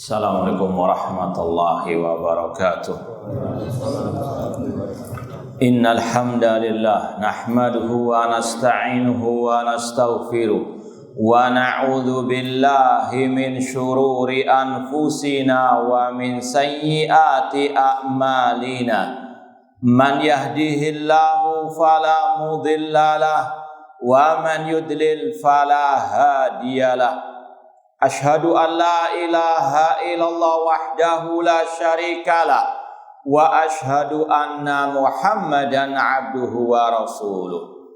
Assalamualaikum warahmatullahi wabarakatuh. Innal hamdalillah nahmaduhu wa nasta'inuhu wa nastaghfiruh wa na'udzu billahi min syururi anfusina wa min sayyiati a'malina. Man yahdihillahu fala mudhillalah wa man yudlil fala hadiyalah. Ashhadu an la ilaha illallah wahdahu la syarikalah wa ashhadu anna Muhammadan abduhu wa rasuluh.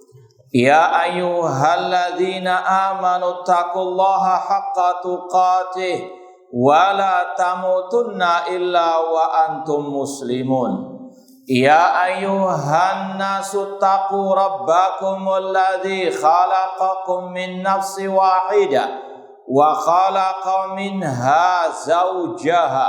Ya ayyuhalladzina amanu taqullaha haqqa tuqatih wa la tamutunna illa wa antum muslimun. Ya ayyuhan nasu taqu rabbakumul ladzi khalaqakum min nafsin wahidah wa khalaqa minha zawjaha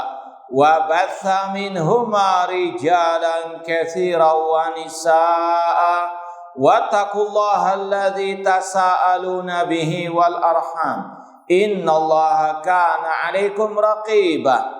wa batha minhuma rijalan katsiran wa nisaa wa taqullaha alladzi tasaaluna bihi wal arham innallaha kana 'alaikum raqiba.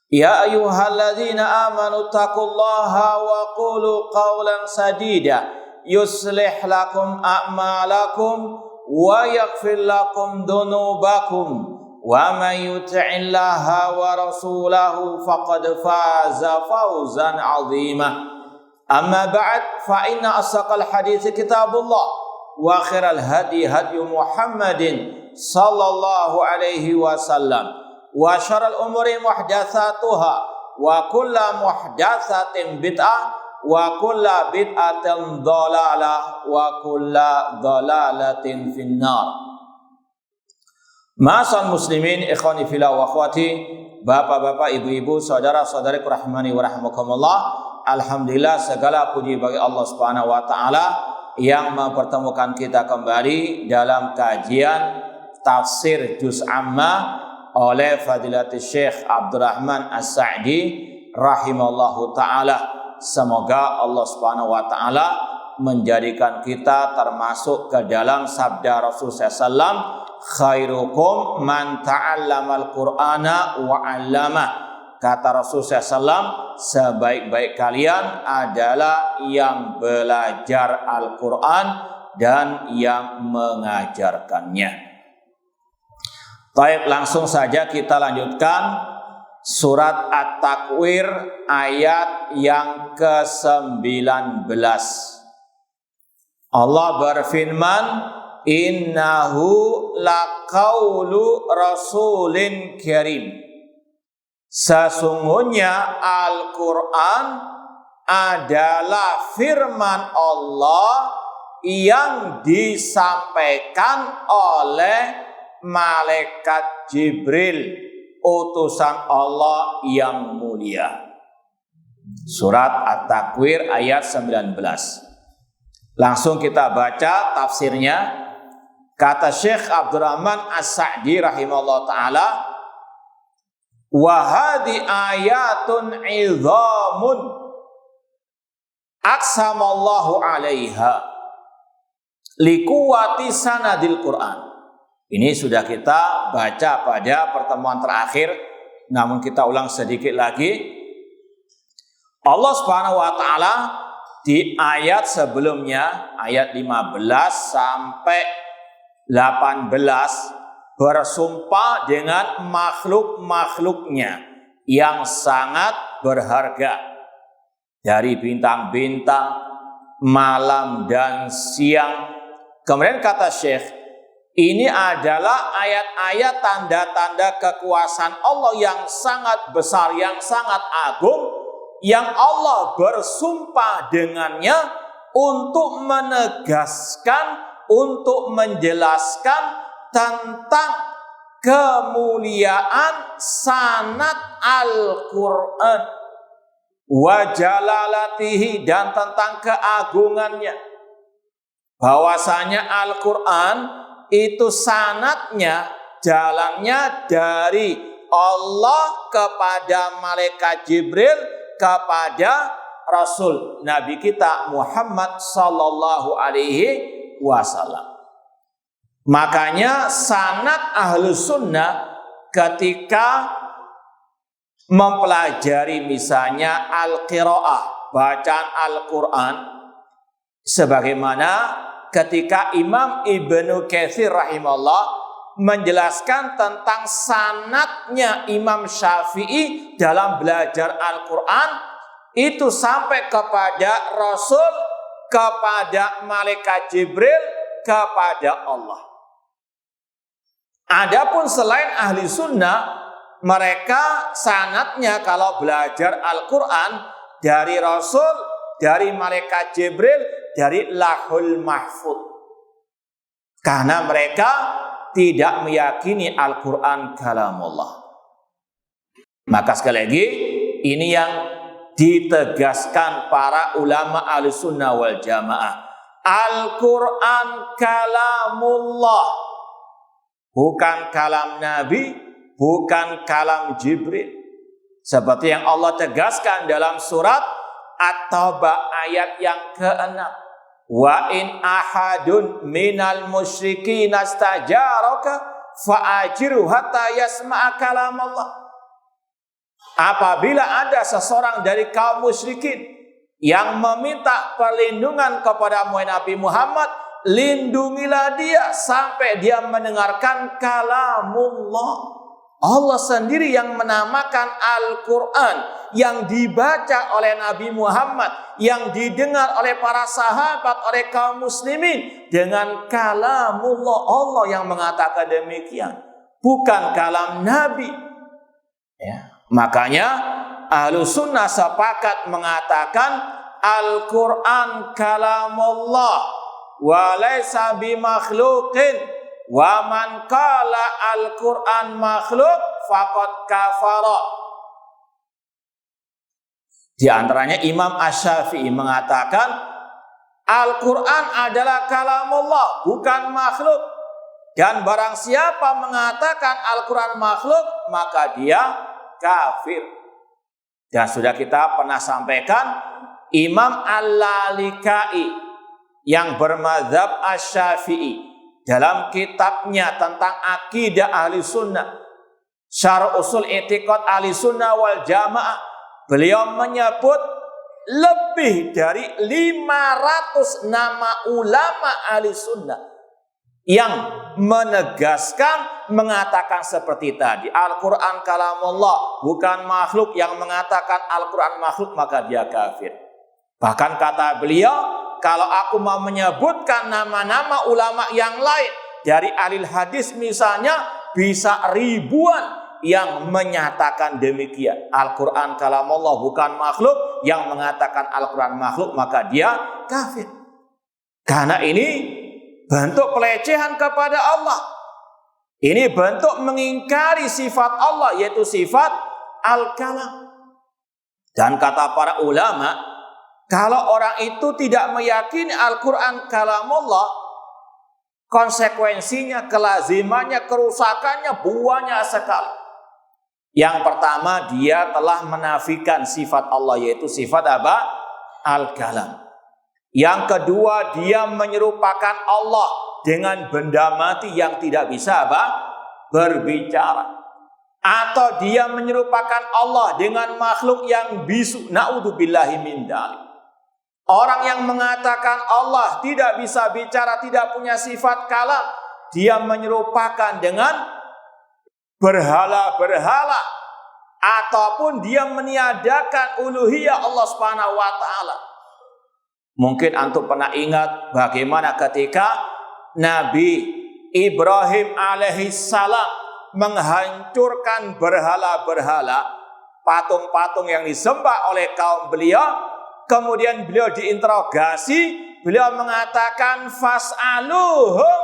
Ya ayyuhalladzina amanu taqullaha wa qulu qawlan sadida yuslih lakum a'malakum wa yaghfir lakum dhunubakum wa may yuti'illaha wa rasulahu faqad faza fawzan 'azima. Amma ba'd, fa inna asdaqal hadits kitabullah wa khairal hadi hadyu Muhammadin sallallahu alaihi wasallam wa syarrul umuri muhdatsatuha wa kullu muhdatsatin bid'ah wa kulla bid'atin dhalalah wa kulla dhalalatin finnar. Ma'asal muslimin ikhwani fillah wa akhwati, bapak-bapak, ibu-ibu, saudara-saudariku rahimani wa rahmakumullah. Alhamdulillah, segala puji bagi Allah Subhanahu wa taala yang mempertemukan kita kembali dalam kajian tafsir juz amma oleh Fadilatul Syekh Abdurrahman As-Sa'di rahimallahu taala. Semoga Allah Subhanahu wa taala menjadikan kita termasuk ke dalam sabda Rasulullah SAW, khairukum man ta'allamal Qur'ana wa 'allamah. Kata Rasulullah SAW, sebaik-baik kalian adalah yang belajar Al-Qur'an dan yang mengajarkannya. Baik, langsung saja kita lanjutkan Surat At-Takwir ayat yang ke-19. Allah berfirman, innahu laqaulu rasulin karim. Sesungguhnya Al-Quran adalah firman Allah yang disampaikan oleh malaikat Jibril, utusan Allah yang mulia. Surat At-Takwir ayat 19. Langsung kita baca tafsirnya. Kata Syekh Abdurrahman As-Sa'di rahimahullah ta'ala, wa hadhi ayatun 'idhamun aqsamallahu 'alaiha liquwati sanadil Qur'an. Ini sudah kita baca pada pertemuan terakhir, namun kita ulang sedikit lagi. Allah Subhanahu wa taala di ayat sebelumnya, ayat 15 sampai 18, bersumpah dengan makhluk-makhluknya yang sangat berharga, dari bintang-bintang, malam dan siang. Kemudian kata Syekh, ini adalah ayat-ayat tanda-tanda kekuasaan Allah yang sangat besar, yang sangat agung, yang Allah bersumpah dengannya untuk menegaskan, untuk menjelaskan tentang kemuliaan sanad Al-Quran, wa jalalatihi, dan tentang keagungannya. Bahwasanya Al-Quran itu sanadnya, jalannya dari Allah kepada malaikat Jibril kepada Rasul Nabi kita Muhammad sallallahu alaihi wasallam. Makanya sanad Ahlus Sunnah ketika mempelajari misalnya al-qiraah, bacaan Al-Quran, sebagaimana ketika Imam Ibnu Katsir rahimahullah menjelaskan tentang sanadnya Imam Syafi'i dalam belajar Al-Quran, itu sampai kepada Rasul, kepada malaikat Jibril, kepada Allah. Adapun selain ahli sunnah, mereka sanadnya kalau belajar Al-Quran dari Rasul, dari malaikat Jibril, dari Lauhul Mahfuz. Karena mereka tidak meyakini Al-Quran kalamullah. Maka sekali lagi, ini yang ditegaskan para ulama ahli sunnah wal jamaah. Al-Quran kalamullah, bukan kalam Nabi, bukan kalam Jibril. Seperti yang Allah tegaskan dalam surat At-Taubah ayat yang ke-6. Wa in ahadun minal musyrikin astajaraka fa'ajiru hatta yasma'a kalam Allah. Apabila ada seseorang dari kaum musyrikin yang meminta perlindungan kepada Nabi Muhammad, lindungilah dia sampai dia mendengarkan kalamullah. Allah sendiri yang menamakan Al-Quran, yang dibaca oleh Nabi Muhammad, yang didengar oleh para sahabat, oleh kaum muslimin, dengan kalamullah. Allah yang mengatakan demikian, bukan kalam Nabi. Ya. Makanya Ahlus Sunnah sepakat mengatakan Al-Quran kalamullah wa laysa bimakhluqin. Wa man qala al-Quran makhluk faqad kafara. Di antaranya Imam Asy-Syafi'i mengatakan Al-Quran adalah kalamullah, bukan makhluk. Dan barang siapa mengatakan Al-Quran makhluk, maka dia kafir. Dan sudah kita pernah sampaikan, Imam Al-Lalikai yang bermadzhab Asy-Syafi'i dalam kitabnya tentang akidah ahli sunnah, Syarh Usul I'tiqad ahli sunnah wal jamaah, beliau menyebut lebih dari 500 nama ulama ahli sunnah yang menegaskan, mengatakan seperti tadi, Al-Quran kalamullah, bukan makhluk. Yang mengatakan Al-Quran makhluk, maka dia kafir. Bahkan kata beliau, kalau aku mau menyebutkan nama-nama ulama yang lain dari ahli hadis misalnya, bisa ribuan yang menyatakan demikian. Al-Quran kalamullah, bukan makhluk. Yang mengatakan Al-Quran makhluk, maka dia kafir. Karena ini bentuk pelecehan kepada Allah. Ini bentuk mengingkari sifat Allah, yaitu sifat Al-Kalam. Dan kata para ulama, kalau orang itu tidak meyakini Al-Quran kalamullah, konsekuensinya, kelazimannya, kerusakannya banyak sekali. Yang pertama, dia telah menafikan sifat Allah, yaitu sifat apa? Al-Kalam. Yang kedua, dia menyerupakan Allah dengan benda mati yang tidak bisa apa? Berbicara. Atau dia menyerupakan Allah dengan makhluk yang bisu. Na'udzubillahi min dzalik. Orang yang mengatakan Allah tidak bisa bicara, tidak punya sifat kalam, dia menyerupakan dengan berhala-berhala, ataupun dia meniadakan uluhiyah Allah Subhanahu wa taala. Mungkin antum pernah ingat bagaimana ketika Nabi Ibrahim alaihissalam menghancurkan berhala-berhala, patung-patung yang disembah oleh kaum beliau. Kemudian beliau diinterogasi, beliau mengatakan fas'aluhum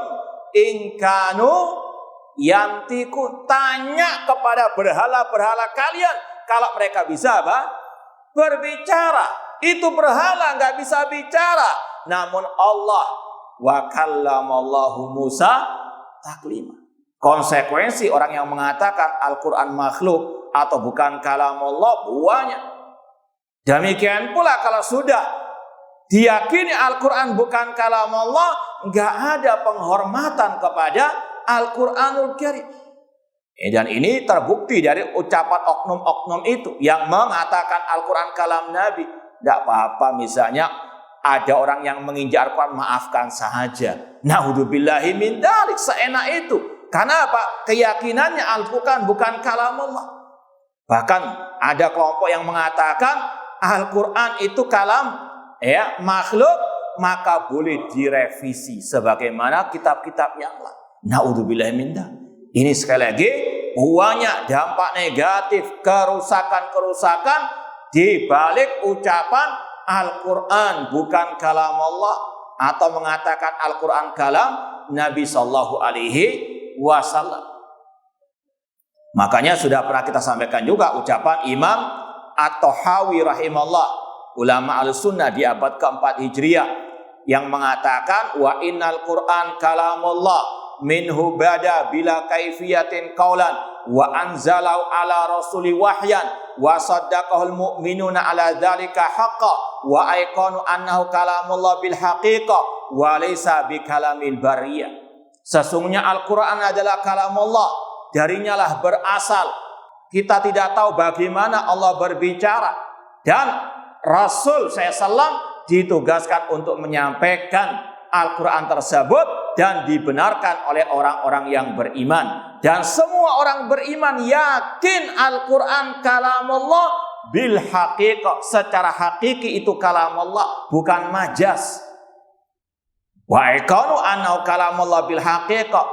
in kanu yantiku, tanya kepada berhala-berhala kalian kalau mereka bisa apa? Berbicara. Itu berhala nggak bisa bicara, namun Allah wa kallamallahu Musa taklima. Konsekuensi orang yang mengatakan Al-Quran makhluk atau bukan kalamullah banyak. Demikian pula kalau sudah diyakini Al-Quran bukan kalamullah, nggak ada penghormatan kepada Al-Quranul Karim. Dan ini terbukti dari ucapan oknum-oknum itu yang mengatakan Al-Quran kalam Nabi. Tidak apa-apa misalnya ada orang yang menginjak Al-Quran, maafkan saja. Na'udzubillahi min dzalik, seenak itu. Karena apa? Keyakinannya Al-Quran bukan kalam Allah. Bahkan ada kelompok yang mengatakan Al-Quran itu kalam makhluk, maka boleh direvisi sebagaimana kitab-kitab yang lain. Na'udzubillahi min dzalik. Ini sekali lagi banyak dampak negatif, kerusakan-kerusakan di balik ucapan Al-Quran bukan kalam Allah atau mengatakan Al-Quran kalam Nabi Sallallahu Alaihi Wasallam. Makanya sudah pernah kita sampaikan juga ucapan Imam At-Tahawi rahimahullah, ulama al-sunnah di abad keempat Hijriah, yang mengatakan wa innal Quran kalamullah minhu bada bila kaifiyatin qaulan wa anzalau ala rasuli wahyan wa saddaqahul mu'minuna ala dzalika haqqan wa aiqanu annahu kalamullah bil haqiqah wa laysa bi kalamil bariyah. Sesungguhnya Al-Quran adalah kalamullah, darinya lah berasal. Kita tidak tahu bagaimana Allah berbicara, dan Rasul SAW ditugaskan untuk menyampaikan Al-Quran tersebut dan dibenarkan oleh orang-orang yang beriman. Dan semua orang beriman yakin Al-Quran kalamullah bil haqiqah, secara hakiki itu kalamullah, bukan majaz. Wa iqanu annahu kalamullah bil haqiqah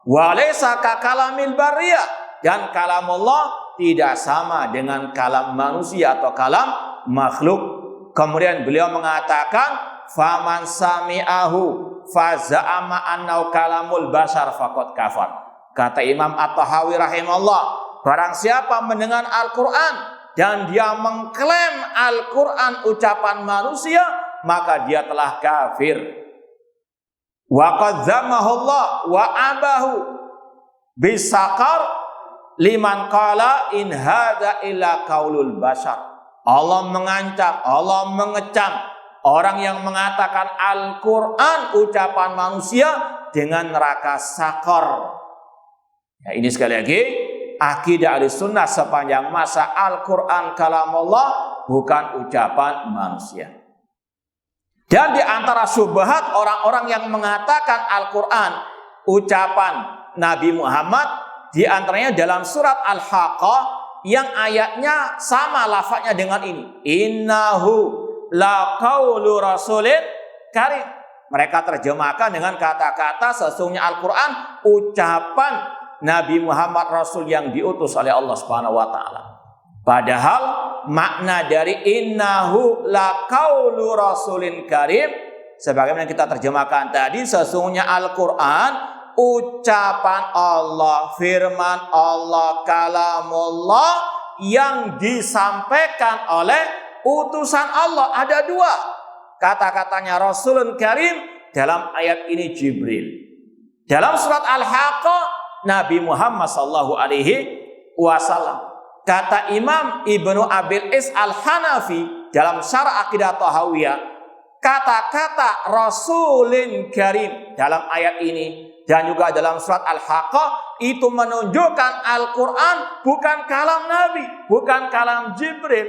wa laysa ka kalamil bariyah, dan kalamullah tidak sama dengan kalam manusia atau kalam makhluk. Kemudian beliau mengatakan faman sami'ahu faza'ama annahu kalamul bashar faqad kafar. Kata Imam At-Tahawi rahimahullah, barang siapa mendengar Al-Quran dan dia mengklaim Al-Quran ucapan manusia, maka dia telah kafir. Wa qad zamahullah wa abahu bisaqar liman qala in hadza illa qaulul bashar. Allah mengancam, Allah mengecam orang yang mengatakan Al-Quran ucapan manusia dengan neraka sakor. Ya, ini sekali lagi akidah Ahlussunnah sepanjang masa Al-Quran kalamullah bukan ucapan manusia. Dan di antara syubhat orang-orang yang mengatakan Al-Quran ucapan Nabi Muhammad, di antaranya dalam surat Al-Haqqah yang ayatnya sama lafadznya dengan ini, innahu la qaulu rasulin karim. Mereka terjemahkan dengan kata-kata sesungguhnya Al-Quran ucapan Nabi Muhammad Rasul yang diutus oleh Allah Subhanahu wa taala. Padahal makna dari innahu la qaulu rasulin karim, sebagaimana kita terjemahkan tadi, sesungguhnya Al-Quran ucapan Allah, firman Allah, kalamullah yang disampaikan oleh utusan Allah. Ada dua kata-katanya Rasulun Karim, dalam ayat ini Jibril. Dalam surat Al-Haqqah Nabi Muhammad sallallahu alaihi wasallam. Kata Imam Ibnu Abil Is Al-Hanafi dalam Syarah Aqidah Tahawiyah, kata-kata Rasulun Karim dalam ayat ini dan juga dalam surat Al-Haqqah itu menunjukkan Al-Quran bukan kalam Nabi, bukan kalam Jibril.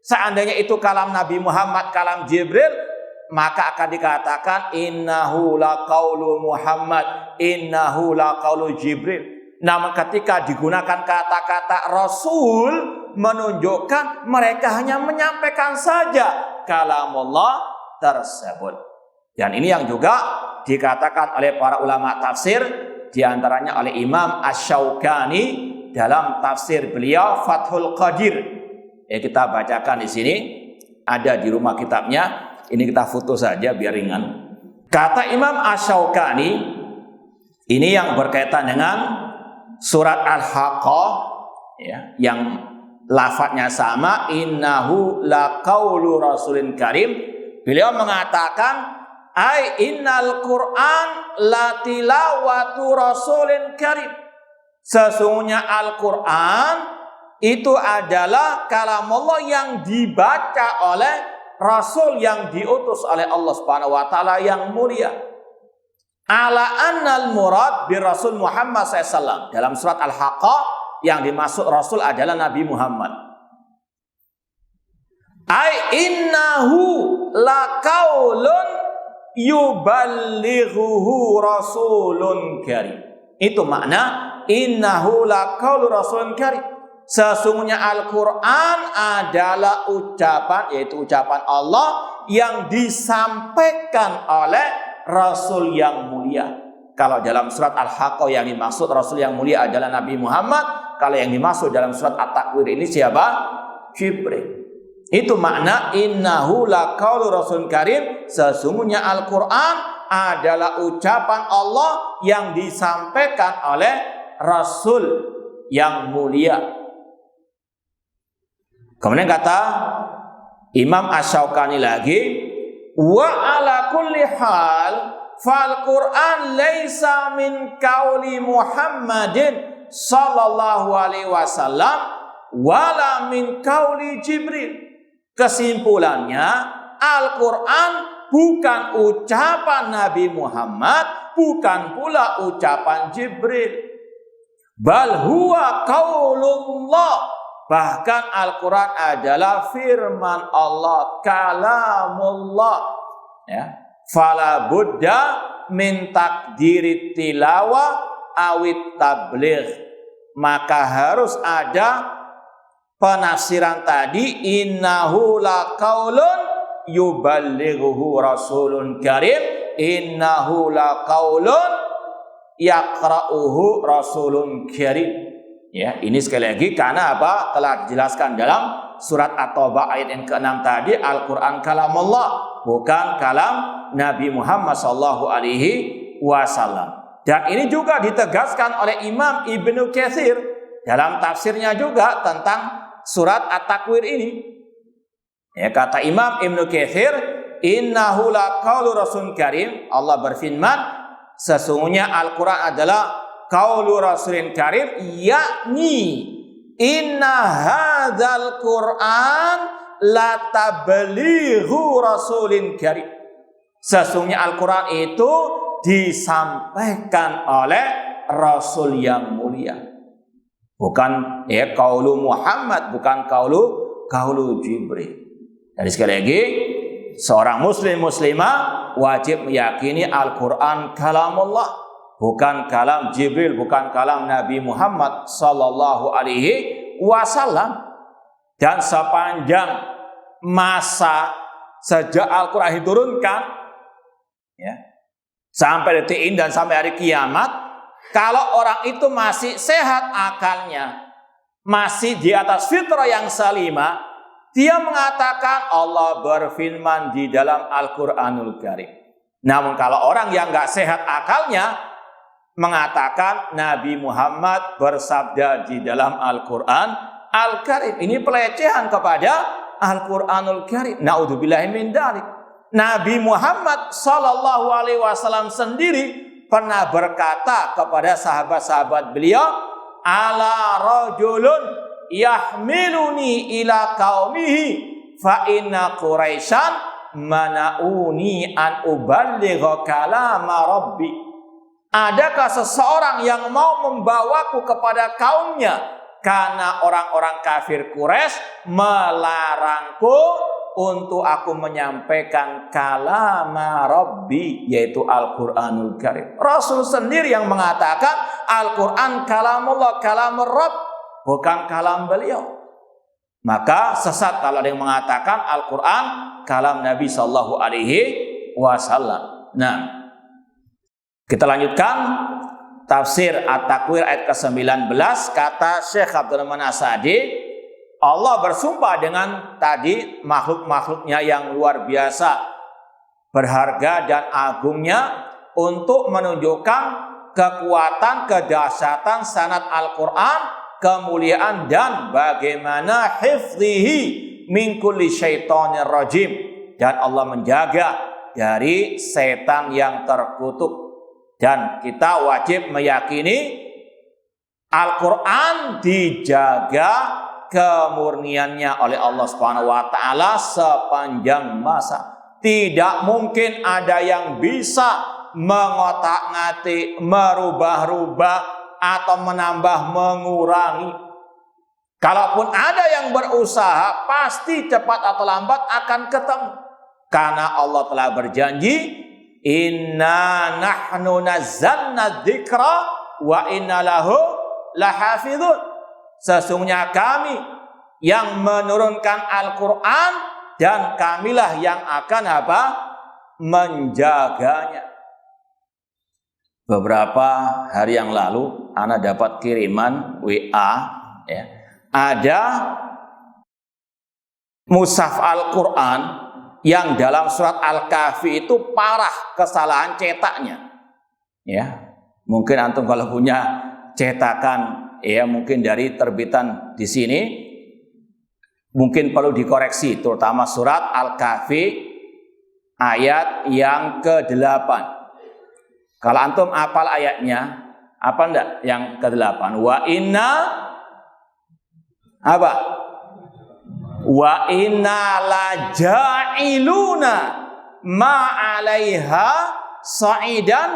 Seandainya itu kalam Nabi Muhammad, kalam Jibril, maka akan dikatakan innahu laqaulu Muhammad, innahu laqaulu Jibril. Namun ketika digunakan kata-kata Rasul, menunjukkan mereka hanya menyampaikan saja kalamullah tersebut. Dan ini yang juga dikatakan oleh para ulama tafsir, diantaranya oleh Imam Asy-Syaukani dalam tafsir beliau Fathul Qadir. Kita bacakan di sini, ada di rumah kitabnya. Ini kita foto saja biar ringan. Kata Imam Asy-Syaukani, ini yang berkaitan dengan surat Al-Haqqah, ya, yang lafadznya sama, innahu laqaulu rasulin karim. Beliau mengatakan ai innal Qur'an la tilawatu rasulin karim. Sesungguhnya Al-Quran itu adalah kalamullah yang dibaca oleh Rasul yang diutus oleh Allah Subhanahu wa taala yang mulia. ala annal murad bi Rasul Muhammad SAW. Dalam surat Al-Haqqah yang dimaksud Rasul adalah Nabi Muhammad. Ai innahu laqaulun yuballighuhu rasulun karim. Itu makna innahu laqaulu rasulun karim. Sesungguhnya Al-Quran adalah ucapan, yaitu ucapan Allah yang disampaikan oleh Rasul yang mulia. Kalau dalam surat Al-Haqqah yang dimaksud Rasul yang mulia adalah Nabi Muhammad. Kalau yang dimaksud dalam surat At-Takwir ini siapa? Jibril. Itu makna innahu laqaulu rasulun karim. Sesungguhnya Al-Quran adalah ucapan Allah yang disampaikan oleh Rasul yang mulia. Kemudian kata Imam Asy-Syaukani lagi, wa ala kulli hal fal Quran laisa min qauli Muhammadin sallallahu alaihi wasallam wala min qauli Jibril. Kesimpulannya, Al-Quran bukan ucapan Nabi Muhammad, bukan pula ucapan Jibril. Bal huwa qaulullah. Bahkan Al-Quran adalah firman Allah, kalamullah. Ya. Fala budda min takdiri tilawah awit tabligh. Maka harus ada penafsiran tadi, innahu laqaulun yuballighuhu rasulun karim, innahu laqaulun yaqra'uhu rasulun karim. Ya, ini sekali lagi karena apa? Telah dijelaskan dalam surat At-Taubah ayat yang ke-6 tadi, Al-Quran kalamullah, bukan kalam Nabi Muhammad sallallahu alaihi wasallam. Dan ini juga ditegaskan oleh Imam Ibnu Katsir dalam tafsirnya juga tentang surat At-Takwir ini. Ya, kata Imam Ibnu Katsir, innahu laqaulu rasulun karim. Allah berfirman, sesungguhnya Al-Quran adalah qaulu rasulin karim, yakni inna hadzal Quran la tablighu rasulin karim. Sesungguhnya Al-Quran itu disampaikan oleh Rasul yang mulia. Bukan ya qaulu Muhammad, bukan qaulu Jibril. Jadi sekali lagi, seorang muslim muslimah wajib meyakini Al-Quran kalamullah, bukan kalam Jibril, bukan kalam Nabi Muhammad sallallahu alaihi wasallam. Dan sepanjang masa sejak Al-Quran diturunkan, ya, sampai detik ini dan sampai hari kiamat, kalau orang itu masih sehat akalnya, masih di atas fitrah yang salimah, dia mengatakan Allah berfirman di dalam Al-Quranul Karim. Namun kalau orang yang nggak sehat akalnya mengatakan Nabi Muhammad bersabda di dalam Al-Quran Al-Karim, ini pelecehan kepada Al-Quranul Karim. Naudzubillahi min dzalik. Nabi Muhammad sallallahu alaihi wasallam sendiri pernah berkata kepada sahabat-sahabat beliau, ala rajulun yahmiluni ila qaumihi fa inna quraisyan mana'uni an uballigha kalama rabbi. Adakah seseorang yang mau membawaku kepada kaumnya? Karena orang-orang kafir Quraisy melarangku untuk aku menyampaikan kalama Rabbi, yaitu Al-Quranul Karim. Rasul sendiri yang mengatakan Al-Quran kalamullah, kalamur Rabb, bukan kalam beliau. Maka sesat kalau ada yang mengatakan Al-Quran kalam Nabi Sallallahu Alaihi Wasallam. Nah, kita lanjutkan tafsir At-Takwir ayat ke-19. Kata Syekh Abdul Rahman As-Sa'di, Allah bersumpah dengan tadi makhluk-makhluknya yang luar biasa, berharga dan agungnya, untuk menunjukkan kekuatan, kedahsyatan sanad Al-Quran, kemuliaan dan bagaimana hifdhihi min kulli syaitonir rajim, dan Allah menjaga dari setan yang terkutuk. Dan kita wajib meyakini Al-Quran dijaga kemurniannya oleh Allah Subhanahu wa taala sepanjang masa. Tidak mungkin ada yang bisa mengotak-ngatik, merubah-rubah atau menambah mengurangi. Kalaupun ada yang berusaha, pasti cepat atau lambat akan ketemu. Karena Allah telah berjanji, inna nahnu nazzalna dzikra wa inna lahu lahafizun. Sesungguhnya kami yang menurunkan Al-Quran dan kamilah yang akan apa? Menjaganya. Beberapa hari yang lalu ana dapat kiriman WA, ya. Ada mushaf Al-Quran yang dalam surat Al-Kahfi itu parah kesalahan cetaknya. Ya, mungkin antum kalau punya cetakan, ya mungkin dari terbitan di sini, mungkin perlu dikoreksi, terutama surat Al-Kahfi ayat yang ke-8. Kalau antum hafal ayatnya, apa enggak yang ke-8? Wa inna apa? Wa inna la ja'iluna ma'alaiha sa'idan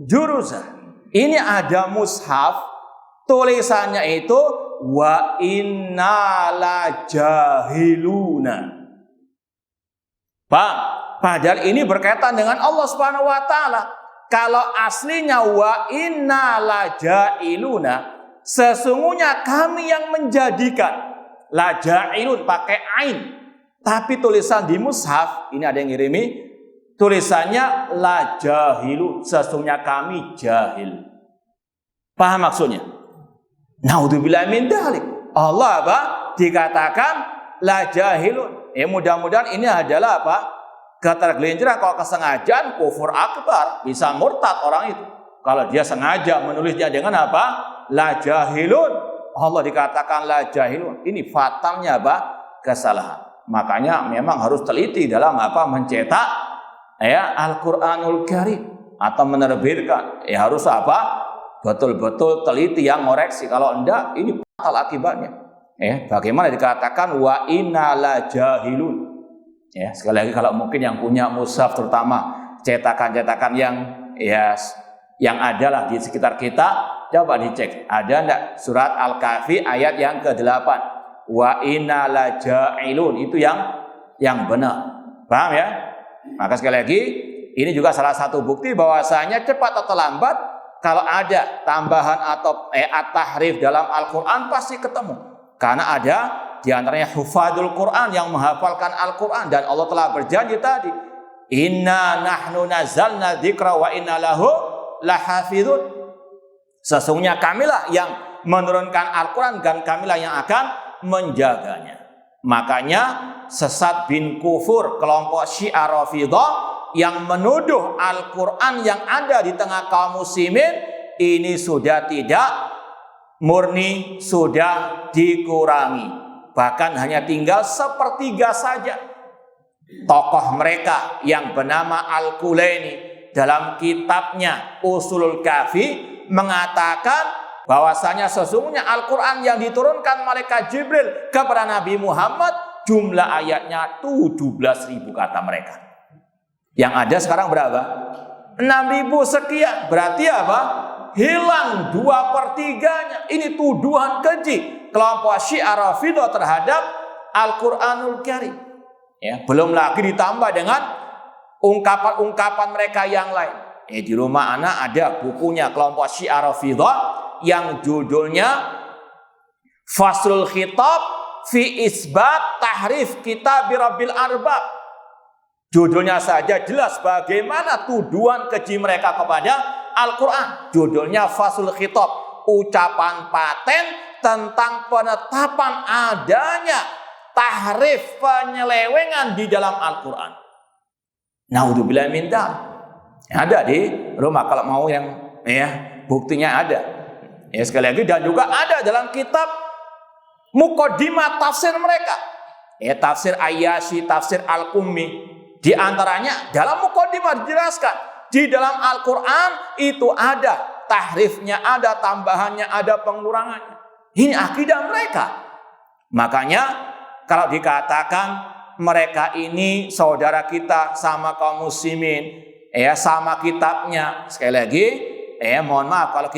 juruza. Ini ada mushaf, tulisannya itu wa inna la jahiluna. Pak, padahal ini berkaitan dengan Allah Subhanahu wa taala. Kalau aslinya wa inna la ja'iluna, sesungguhnya kami yang menjadikan. La ja'ilun pakai ain. Tapi tulisan di mushaf, ini ada yang ngirimi, tulisannya la jahilun, sesungguhnya kami jahil. Paham maksudnya? Naudzubillah min dzalik. Allah apa? Dikatakan la jahilun. Mudah-mudahan ini adalah apa? Ketergelinciran. Kalau kesengajaan kufur akbar, bisa murtad orang itu. Kalau dia sengaja menulisnya dengan apa? La jahilun. Allah dikatakan la jahilun. Ini fatalnya apa? Kesalahan. Makanya memang harus teliti dalam apa? Mencetak ya Al-Qur'anul Karim atau menerbitkan. Ya harus apa? Betul-betul teliti yang ngoreksi. Kalau enggak, ini fatal akibatnya. Bagaimana dikatakan wa inna la jahilun. Ya, sekali lagi kalau mungkin yang punya mushaf, terutama cetakan-cetakan yang ada lah di sekitar kita, coba dicek, ada enggak surat Al-Kahfi ayat yang ke-8. Wa inna la ja'ilun, itu yang benar. Paham ya? Maka sekali lagi, ini juga salah satu bukti bahwasanya cepat atau lambat kalau ada tambahan atau at-tahrif dalam Al-Qur'an pasti ketemu. Karena ada di antaranya hufadzul Qur'an yang menghafalkan Al-Qur'an, dan Allah telah berjanji tadi, inna nahnu nazzalna dzikra wa inna lahu lahafizun. Sesungguhnya kamilah yang menurunkan Al-Quran dan kamilah yang akan menjaganya. Makanya sesat bin kufur kelompok Syiah Rafidhah yang menuduh Al-Quran yang ada di tengah kaum muslimin ini sudah tidak murni, sudah dikurangi. Bahkan hanya tinggal sepertiga saja. Tokoh mereka yang bernama Al-Kulaini dalam kitabnya Ushulul Kafi mengatakan bahwasanya sesungguhnya Al-Quran yang diturunkan malaikat Jibril kepada Nabi Muhammad jumlah ayatnya 17.000 kata mereka. Yang ada sekarang berapa? 6.000 sekian. Berarti apa? Hilang 2/3-nya. Ini tuduhan keji kelompok Syiah Rafidhah terhadap Al-Quranul Karim. Ya, belum lagi ditambah dengan ungkapan-ungkapan mereka yang lain. Di rumah anak ada bukunya kelompok Syiah Rafidhah yang judulnya Faslul Khitab fi Isbat Tahrif Kitab Rabbil Arbab. Judulnya saja jelas bagaimana tuduhan keji mereka kepada Al-Quran. Judulnya Faslul Khitab, ucapan paten tentang penetapan adanya tahrif, penyelewengan di dalam Al-Quran. Naudzubillah min dzalik. Ada di rumah kalau mau yang buktinya ada. Sekali lagi, dan juga ada dalam kitab Muqaddimah tafsir mereka. Tafsir Ayyasy, tafsir Al-Qummi. Di antaranya dalam Muqaddimah dijelaskan di dalam Al-Quran itu ada tahrifnya, ada tambahannya, ada pengurangannya. Ini akidah mereka. Makanya kalau dikatakan mereka ini saudara kita sama kaum muslimin, sama kitabnya. Sekali lagi, mohon maaf kalau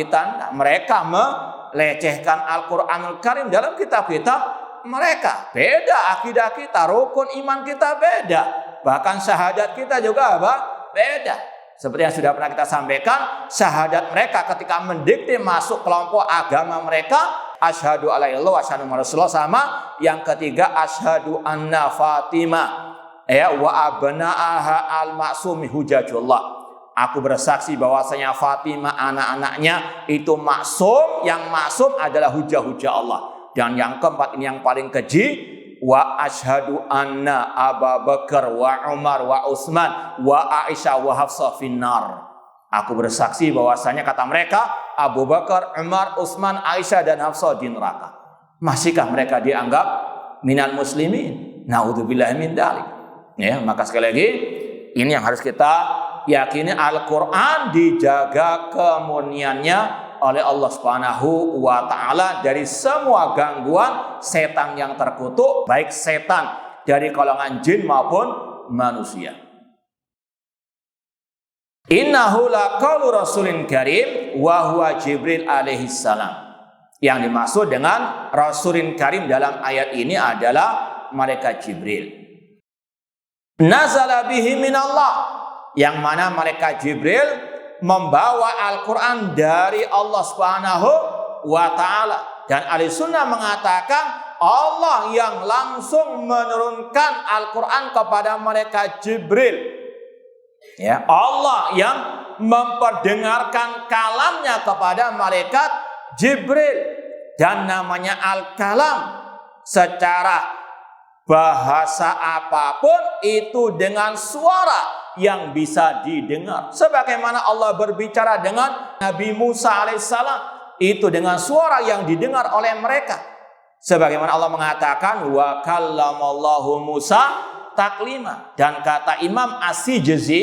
mereka melecehkan Al-Qur'anul Karim dalam kitab-kitab mereka. Beda akidah kita, rukun iman kita beda. Bahkan syahadat kita juga beda. Seperti yang sudah pernah kita sampaikan, syahadat mereka ketika mendikte masuk kelompok agama mereka, asyhadu alla ilaha illallah wa asyhadu anna rasulullah, sama yang ketiga asyhadu anna Fatimah wa abnaaha al-maksumi hujajullah. Aku bersaksi bahwasanya Fatimah anak-anaknya itu maksum, yang maksum adalah hujah-hujah Allah. Dan yang keempat ini yang paling keji, wa asyhadu anna Abu Bakar wa Umar wa Utsman wa Aisyah wa Hafsah finnar. Aku bersaksi bahwasanya kata mereka Abu Bakar, Umar, Utsman, Aisyah dan Hafsah di neraka. Masihkah mereka dianggap minal muslimin? Naudzubillah min dzalik. Ya, maka sekali lagi ini yang harus kita yakini, Al-Qur'an dijaga kemurniannya oleh Allah Subhanahu wa taala dari semua gangguan setan yang terkutuk, baik setan dari kalangan jin maupun manusia. Innahu laqaulu rasulin karim wa huwa Jibril alaihi salam. Yang dimaksud dengan rasulin karim dalam ayat ini adalah malaikat Jibril. Nazala bihi minallah, yang mana malaikat Jibril membawa Al-Quran dari Allah Subhanahu wa ta'ala. Dan ahli sunnah mengatakan Allah yang langsung menurunkan Al-Quran kepada malaikat Jibril. Ya, Allah yang memperdengarkan kalamnya kepada malaikat Jibril. Dan namanya Al-Kalam, secara bahasa apapun itu dengan suara yang bisa didengar. Sebagaimana Allah berbicara dengan Nabi Musa alaihissalam, itu dengan suara yang didengar oleh mereka. Sebagaimana Allah mengatakan wa kallamallahu Musa taklima. Dan kata Imam As-Sijzi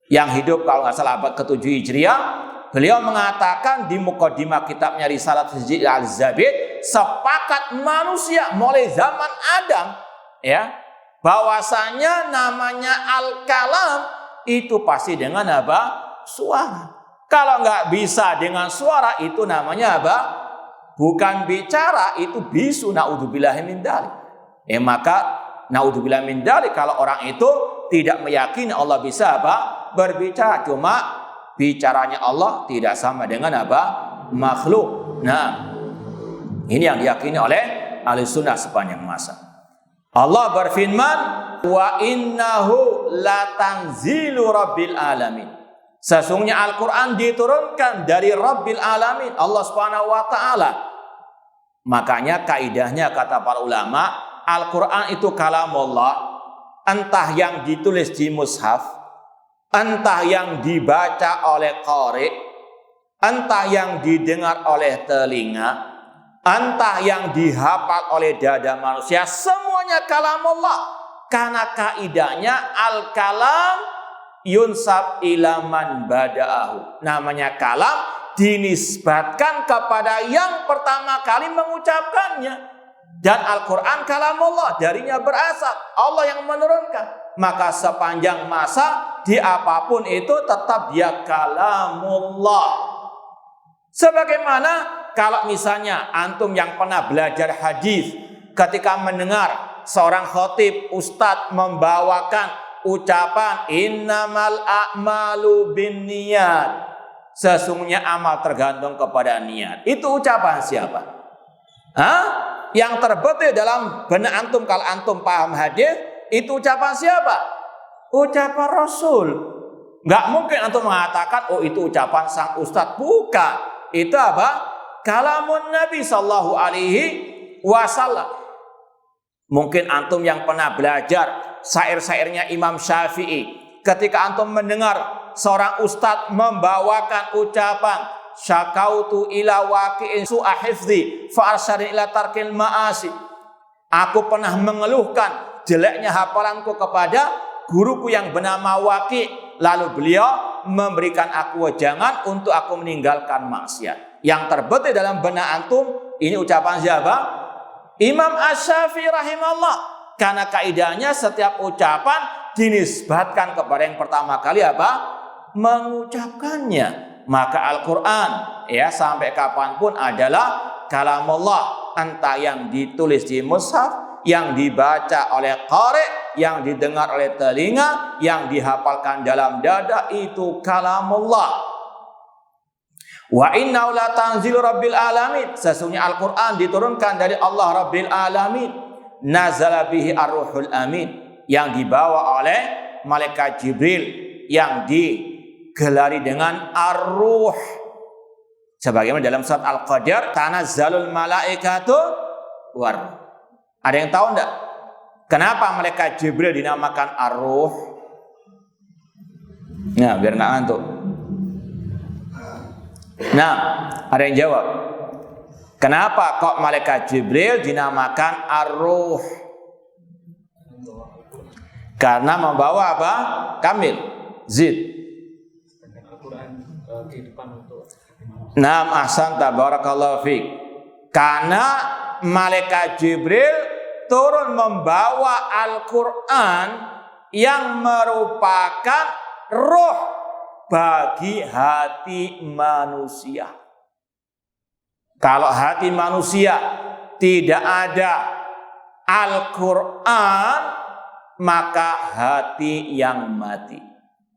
yang hidup kalau nggak salah abad ke-7 Hijriah, beliau mengatakan di mukadimah kitabnya Risalah Al-Zabid, sepakat manusia mulai zaman Adam, ya, bahwasanya namanya Al-Kalam itu pasti dengan suara. Kalau nggak bisa dengan suara, itu namanya bukan bicara, itu bisu. Naudzubillahi min dzalik. Maka naudzubillahi min dzalik kalau orang itu tidak meyakini Allah bisa berbicara, cuma bicaranya Allah tidak sama dengan makhluk. Nah, ini yang diyakini oleh ahli sunnah sepanjang masa. Allah berfirman, wa innahu latanzilu rabbil alamin. Sesungguhnya Al-Quran diturunkan dari Rabbil Alamin, Allah Subhanahu wa ta'ala. Makanya kaidahnya kata para ulama, Al-Quran itu kalamullah, entah yang ditulis di mushaf, entah yang dibaca oleh qari, entah yang didengar oleh telinga, entah yang dihafal oleh dada manusia, semuanya kalamullah. Karena kaidahnya al-kalam yunsab ilaman bada'ahu. Namanya kalam dinisbatkan kepada yang pertama kali mengucapkannya. Dan Al-Quran kalamullah, darinya berasal, Allah yang menurunkan. Maka sepanjang masa di apapun itu tetap dia kalamullah. Sebagaimana kalau misalnya antum yang pernah belajar hadis, ketika mendengar seorang khatib, ustadz membawakan ucapan innamal a'malu binniyat, sesungguhnya amal tergantung kepada niat. Itu ucapan siapa? Yang terbetul dalam benak antum, kalau antum paham hadis, itu ucapan siapa? Ucapan Rasul. Nggak mungkin antum mengatakan, oh itu ucapan sang ustadz. Bukan. Itu kalamun Nabi sallallahu alaihi wasallam. Mungkin antum yang pernah belajar syair-syairnya Imam Syafi'i, ketika antum mendengar seorang ustadz membawakan ucapan syakautu ila waqi'in su'a hifdzi fa arsyadani ila tarkil ma'asi. Aku pernah mengeluhkan jeleknya hafalanku kepada guruku yang bernama Waqi', lalu beliau memberikan aku wejangan untuk aku meninggalkan maksiat. Yang terbetul dalam benak antum, ini ucapan siapa? Imam Asy-Syafi'i rahimahullah. Karena kaidahnya setiap ucapan dinisbatkan kepada yang pertama kali apa? Mengucapkannya. Maka Al-Quran ya sampai kapanpun adalah kalamullah, entah yang ditulis di mushaf, yang dibaca oleh qari, yang didengar oleh telinga, yang dihafalkan dalam dada, itu kalamullah. Wa innahu la tanzilu rabbil alamin, sesungguhnya Al-Quran diturunkan dari Allah Rabbil Alamin. Nazala bihi ar-ruhul amin, yang dibawa oleh malaikat Jibril, yang digelari dengan ar-ruh. Sebagaimana dalam surat Al-Qadr, tanazzalul malaikatu war. Ada yang tahu enggak kenapa malaikat Jibril dinamakan ar-ruh? Nah, biar enggak ngantuk. Nah, ada yang jawab. Kenapa kok malaikat Jibril dinamakan ar-ruh? Karena membawa apa? Kamil, zid. Naam, ahsanta, barakallahu fiik. Karena malaikat Jibril turun membawa Al-Quran yang merupakan roh bagi hati manusia. Kalau hati manusia tidak ada Al-Quran, maka hati yang mati.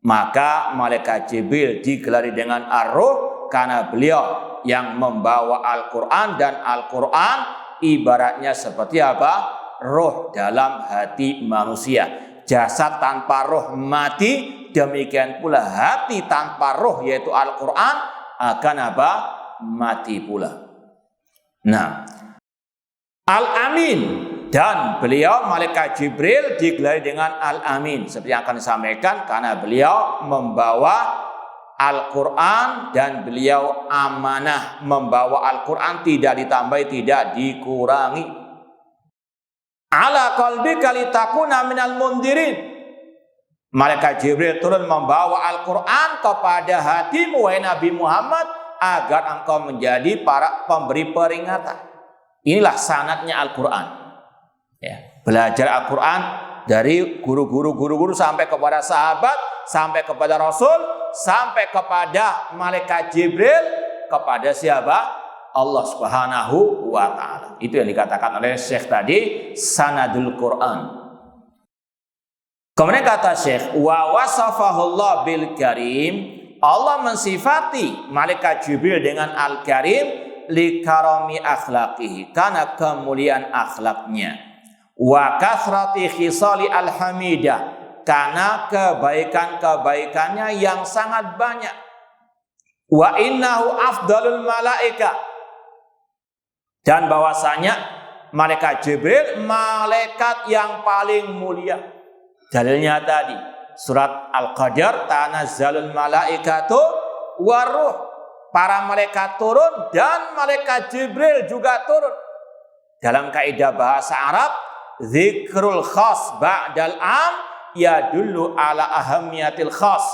Maka malaikat Jibril digelari dengan ar-ruh karena beliau yang membawa Al-Quran, dan Al-Quran ibaratnya seperti apa? Roh dalam hati manusia. Jasad tanpa roh mati, demikian pula hati tanpa roh yaitu Al-Quran akan apa? Mati pula. Nah, Al-Amin, dan beliau malaikat Jibril digelari dengan Al-Amin seperti yang akan disampaikan karena beliau membawa Al-Quran dan beliau amanah membawa Al-Quran, tidak ditambahi, tidak dikurangi. Ala qalbika litakuna minal mundirin. Malaikat Jibril turun membawa Al-Quran kepada hatimu wahai Nabi Muhammad agar engkau menjadi para pemberi peringatan. Inilah sanadnya Al-Quran. Ya, belajar Al-Quran dari guru-guru sampai kepada sahabat, sampai kepada Rasul, sampai kepada malaikat Jibril, kepada siapa? Allah Subhanahu wa ta'ala. Itu yang dikatakan oleh Syekh tadi, sanadul Quran. Kemudian kata Syekh, wa wasafahullah bil karim, Allah mensifati malaikat Jibril dengan al-karim li karami akhlaqihi, karena kemuliaan akhlaknya, wa kathrati khisali al-hamidah, karena kebaikan-kebaikannya yang sangat banyak, wa innahu afdalul malaika, dan bahwasanya malaikat Jibril malaikat yang paling mulia. Dalilnya tadi surat Al-Qadr, tanazzalul malaikatu waruh, para malaikat turun dan malaikat Jibril juga turun. Dalam kaidah bahasa Arab, zikrul khas ba'dal am yadullu ala ahammiyatil khas.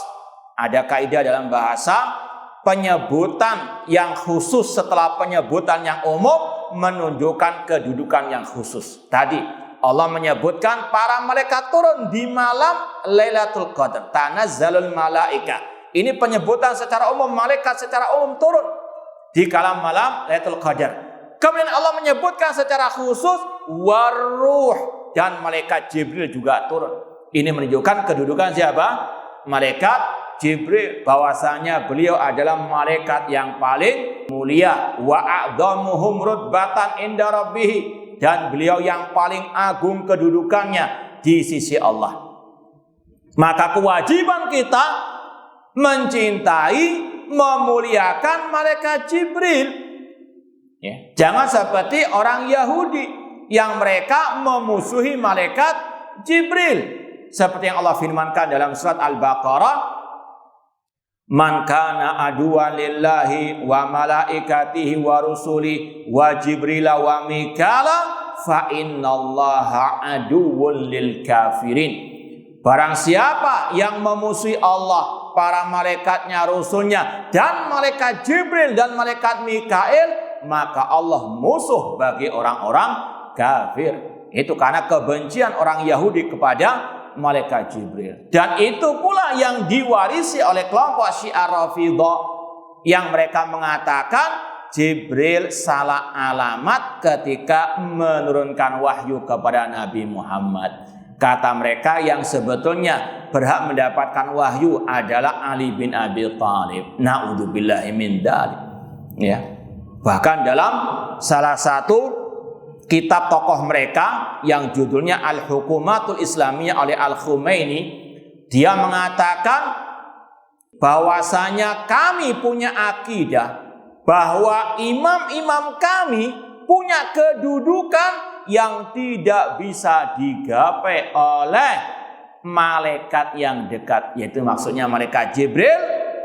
Ada kaidah dalam bahasa, penyebutan yang khusus setelah penyebutan yang umum menunjukkan kedudukan yang khusus. Tadi Allah menyebutkan para malaikat turun di malam Lailatul Qadar, tanazzalul malaika. Ini penyebutan secara umum, malaikat secara umum turun di kala malam Lailatul Qadar. Kemudian Allah menyebutkan secara khusus waruh, dan malaikat Jibril juga turun. Ini menunjukkan kedudukan siapa? Malaikat Jibril, bahwasanya beliau adalah malaikat yang paling mulia, wa a'dhamuhum rutbatan inda rabbih, dan beliau yang paling agung kedudukannya di sisi Allah. Maka kewajiban kita mencintai, memuliakan malaikat Jibril. Ya. Jangan seperti orang Yahudi yang mereka memusuhi malaikat Jibril. Seperti yang Allah firmankan dalam surat Al-Baqarah, man kana aduwwan lillahi wa malaikatihi wa rusuli wa jibrila wa mikala fa innallaha aduwwun lil kafirin. Barang siapa yang memusuhi Allah, para malaikatnya, rasulnya, dan malaikat Jibril dan malaikat Mikail, maka Allah musuh bagi orang-orang kafir. Itu karena kebencian orang Yahudi kepada malaikat Jibril. Dan itu pula yang diwarisi oleh kelompok Syiah Rafidhah yang mereka mengatakan Jibril salah alamat ketika menurunkan wahyu kepada Nabi Muhammad. Kata mereka yang sebetulnya berhak mendapatkan wahyu adalah Ali bin Abi Thalib. Na'udzubillahi min dzalik. Ya. Bahkan dalam salah satu kitab tokoh mereka yang judulnya Al-Hukumatul Islamiyah oleh Al-Khumaini, dia mengatakan bahwasanya kami punya akidah bahwa imam-imam kami punya kedudukan yang tidak bisa digapai oleh malaikat yang dekat, yaitu maksudnya malaikat Jibril,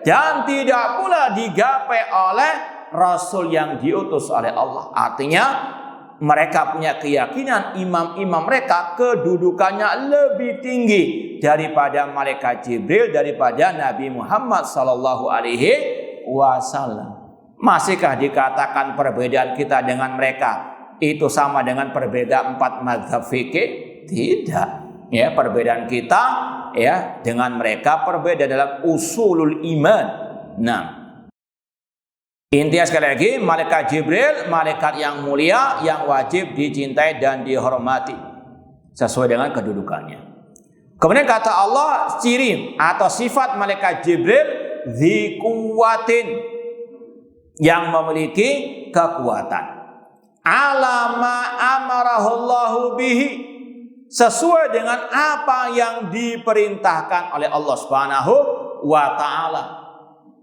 dan tidak pula digapai oleh Rasul yang diutus oleh Allah. Artinya mereka punya keyakinan imam-imam mereka kedudukannya lebih tinggi daripada malaikat Jibril, daripada Nabi Muhammad sallallahu alaihi wasallam. Masihkah dikatakan perbedaan kita dengan mereka itu sama dengan perbedaan 4 mazhab fikih? Tidak. Ya, perbedaan kita ya dengan mereka berbeda dalam usulul iman. Nah, intinya sekali lagi, malaikat Jibril malaikat yang mulia yang wajib dicintai dan dihormati sesuai dengan kedudukannya. Kemudian kata Allah, ciri atau sifat malaikat Jibril dzi quwwatin, yang memiliki kekuatan. Alama amarahullahu bihi, sesuai dengan apa yang diperintahkan oleh Allah Subhanahu wa taala.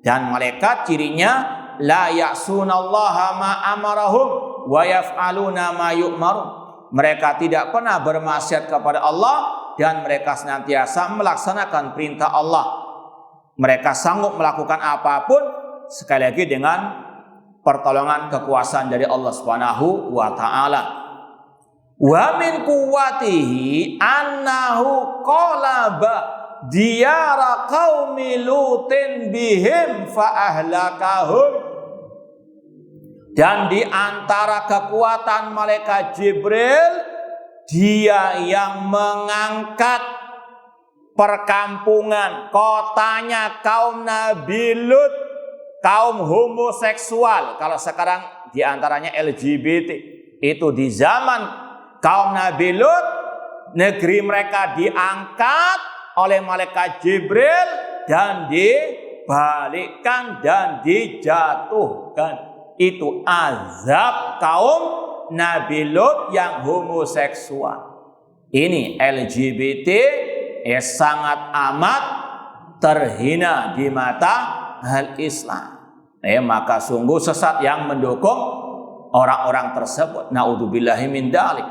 Dan malaikat cirinya la ya'sunallaha ma amarahum wa yaf'aluna ma yu'marun. Mereka tidak pernah bermaksiat kepada Allah dan mereka senantiasa melaksanakan perintah Allah. Mereka sanggup melakukan apapun sekali lagi dengan pertolongan kekuasaan dari Allah Subhanahu wa taala. Wa min quwwatihi annahu qalaba diyara qaumi lutin bihim fa ahlakahum. Dan di antara kekuatan malaikat Jibril, dia yang mengangkat perkampungan kotanya kaum Nabi Lut, kaum homoseksual. Kalau sekarang diantaranya LGBT. Itu di zaman kaum Nabi Lut, negeri mereka diangkat oleh malaikat Jibril dan dibalikkan dan dijatuhkan. Itu azab kaum Nabi Lut yang homoseksual. Ini LGBT sangat amat terhina di mata al-Islam. Maka sungguh sesat yang mendukung orang-orang tersebut. Naudzubillahi min dzalik.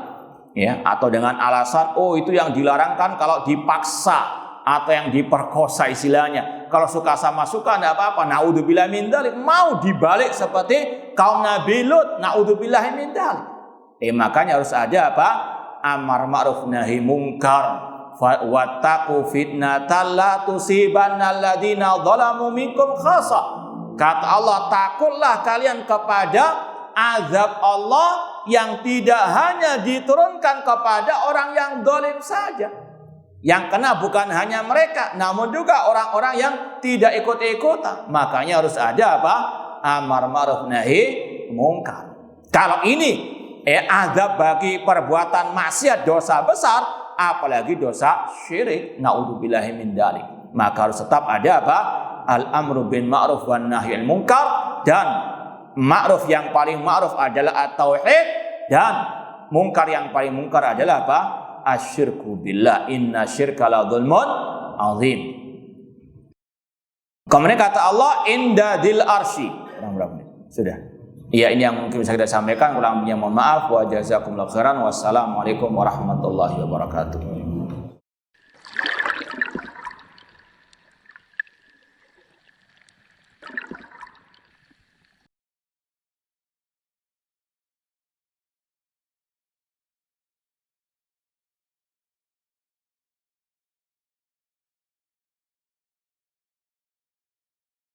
Ya, atau dengan alasan itu yang dilarangkan kalau dipaksa atau yang diperkosa istilahnya. Kalau suka sama suka enggak apa-apa. Naudzubillahi min dzalik. Mau dibalik seperti kaum Nabi Lut. Naudzubillahi min dzalik. Makanya harus ada apa? Amar ma'ruf nahi munkar. Wattaqu fitnatan la tusibanna alladziina dzalamu minkum khassa. Kata Allah, takutlah kalian kepada azab Allah yang tidak hanya diturunkan kepada orang yang zalim saja. Yang kena bukan hanya mereka, namun juga orang-orang yang tidak ikut-ikutan. Makanya harus ada apa? Amar ma'ruf nahi munkar. Kalau ini azab bagi perbuatan maksiat, dosa besar, apalagi dosa syirik, naudzubillahi min dzalik. Maka harus tetap ada apa? Al-amru bin ma'ruf wan nahyil munkar, dan ma'ruf yang paling ma'ruf adalah at-tauhid, dan munkar yang paling munkar adalah apa? Asyirku billah, inna syirka la dzulmun azim. Kemudian kata Allah, inda dzil arsy. Sudah. Ya, ini yang mungkin bisa kita sampaikan. Kurang lebihnya mohon maaf. Wa jazakumullahu khairan. Wassalamualaikum warahmatullahi wabarakatuh.